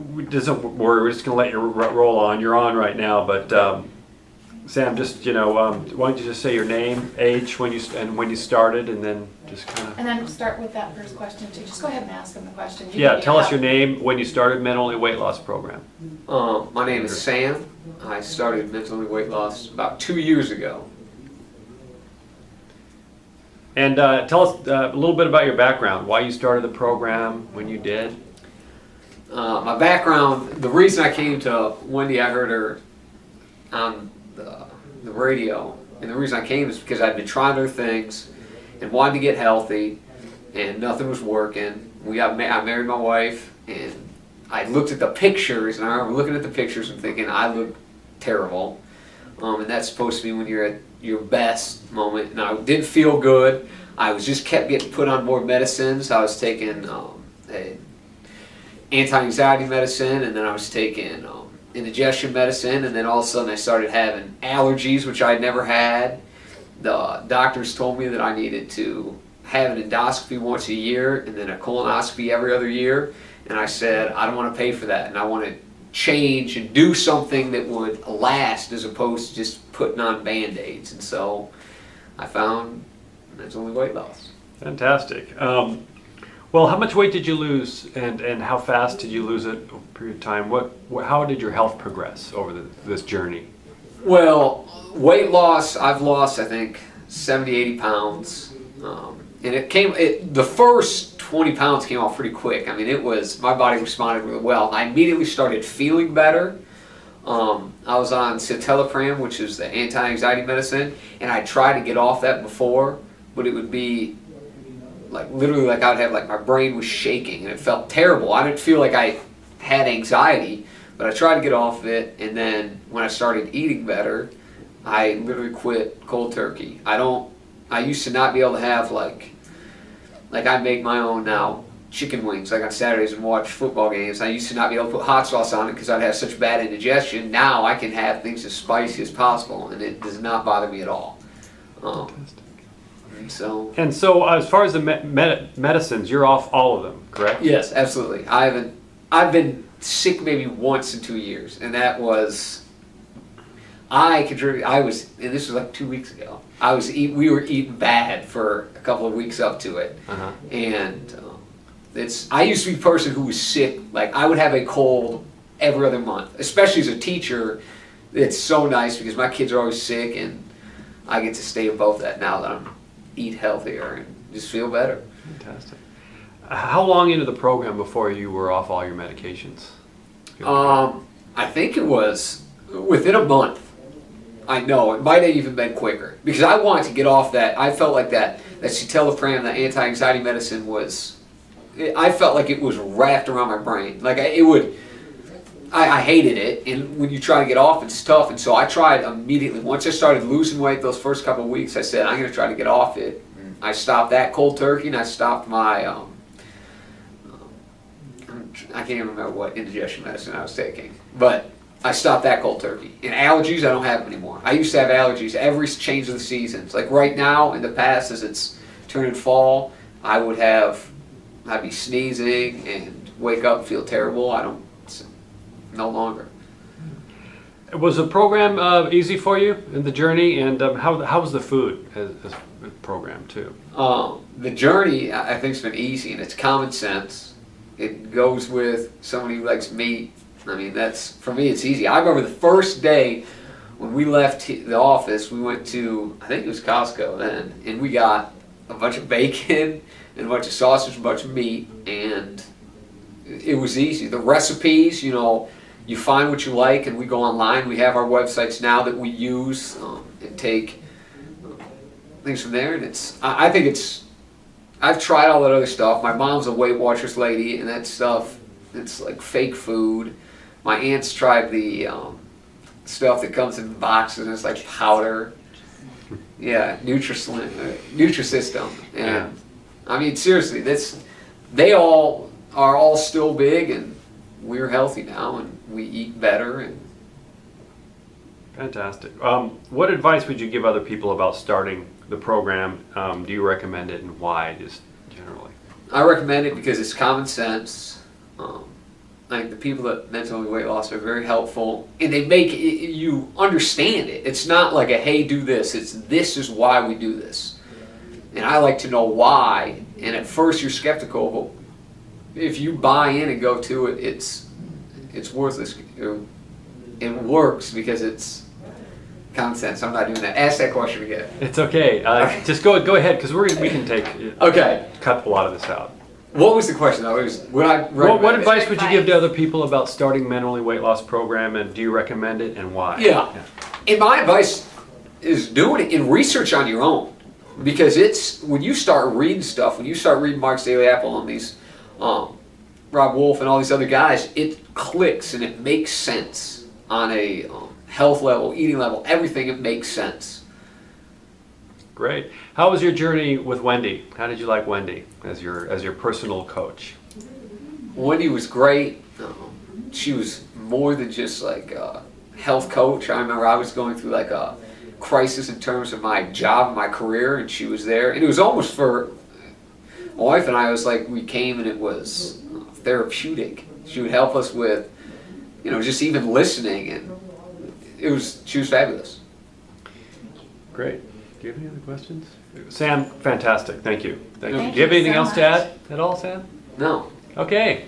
we're just going to let you roll on. You're on right now, but Sam, just why don't you just say your name, age, when you started, and then just kind of. And then start with that first question too. Just go ahead and ask them the question. Yeah, tell us your name, when you started Mental Only Weight Loss Program. My name is Sam. I started Mental Only Weight Loss about 2 years ago. And tell us a little bit about your background, why you started the program, when you did. My background, the reason I came to Wendy, I heard her on the radio, and the reason I came is because I'd been trying other things and wanted to get healthy, and nothing was working. I married my wife, and I looked at the pictures, and I remember looking at the pictures and thinking I look terrible, and that's supposed to be when you're at your best moment, and I didn't feel good. I was just kept getting put on more medicines. I was taking anti-anxiety medicine, and then I was taking indigestion medicine, and then all of a sudden I started having allergies, which I'd never had. The doctors told me that I needed to have an endoscopy once a year and then a colonoscopy every other year, and I said I don't want to pay for that, and I want to change and do something that would last as opposed to just putting on band-aids. And so I found Mental Only Weight Loss. Fantastic. Well, how much weight did you lose, and how fast did you lose it over a period of time? How did your health progress over this journey? Well, weight loss, I've lost I think 70, 80 pounds, and the first 20 pounds came off pretty quick. I mean, my body responded really well. I immediately started feeling better. I was on citalopram, which is the anti-anxiety medicine, and I tried to get off that before, but it would be literally I'd have my brain was shaking and it felt terrible. I didn't feel like I had anxiety, but I tried to get off of it, and then when I started eating better, I literally quit cold turkey. I used to not be able to have I make my own now chicken wings on Saturdays and watch football games. I used to not be able to put hot sauce on it because I'd have such bad indigestion. Now I can have things as spicy as possible, and it does not bother me at all. So as far as the medicines, you're off all of them, correct? Yes, absolutely. I've been sick maybe once in 2 years, and that was and this was 2 weeks ago. We were eating bad for a couple of weeks up to it, and I used to be a person who was sick. I would have a cold every other month, especially as a teacher. It's so nice because my kids are always sick, and I get to stay above that now that I'm eat healthier and just feel better. Fantastic. How long into the program before you were off all your medications? I think it was within a month. I know, it might have even been quicker because I wanted to get off that. I felt like that citalopram, the anti-anxiety medicine I felt like it was wrapped around my brain. I hated it, and when you try to get off, it's tough. And so I tried immediately. Once I started losing weight those first couple of weeks, I said, I'm going to try to get off it. I stopped that cold turkey, and I stopped my, I can't even remember what indigestion medicine I was taking, but I stopped that cold turkey. And allergies, I don't have them anymore. I used to have allergies every change of the seasons. Right now, in the past, as it's turning fall, I'd be sneezing and wake up and feel terrible. No longer. Was the program easy for you in the journey, and how was the food as a program too? The journey, I think, has been easy, and it's common sense. It goes with somebody who likes meat. I mean, for me, it's easy. I remember the first day when we left the office, we went to, I think it was Costco then, and we got a bunch of bacon and a bunch of sausage, a bunch of meat, and it was easy. The recipes, you find what you like, and we go online. We have our websites now that we use and take things from there. And I think I've tried all that other stuff. My mom's a Weight Watchers lady, and that stuff, it's like fake food. My aunt's tried the stuff that comes in boxes, and it's like powder. Yeah, Nutrisystem. And I mean, seriously, they all are all still big, and we're healthy now, and we eat better. And fantastic. What advice would you give other people about starting the program? Do you recommend it, and why, just generally? I recommend it because it's common sense. like the people that mentally weight loss are very helpful, and they make you understand it. It's not like a hey, do this. It's this is why we do this, and I like to know why. And at first you're skeptical, but if you buy in and go to it, it's worthless. It works because it's common sense. I'm not doing that. Ask that question again. It's okay. Just go ahead, because we can Okay. cut a lot of this out. What was the question though? It was would I recommend What it? advice would you give to other people about starting mentally weight loss program, and do you recommend it, and why? Yeah. And my advice is doing it and research on your own, because it's when you start reading stuff, when you start reading Mark's Daily Apple and these Rob Wolf and all these other guys, it clicks and it makes sense on a health level, eating level, everything. It makes sense. Great. How was your journey with Wendy? How did you like Wendy as your personal coach? Wendy was great. She was more than just like a health coach. I remember I was going through like a crisis in terms of my job and my career, and she was there. And it was almost for my wife and I, it was like we came and it was therapeutic. She would help us with, just even listening, and she was fabulous. Great. Do you have any other questions? Sam, fantastic. Thank you. Thank you. Thank Do you have you anything so else to much. add at all, Sam? No. Okay.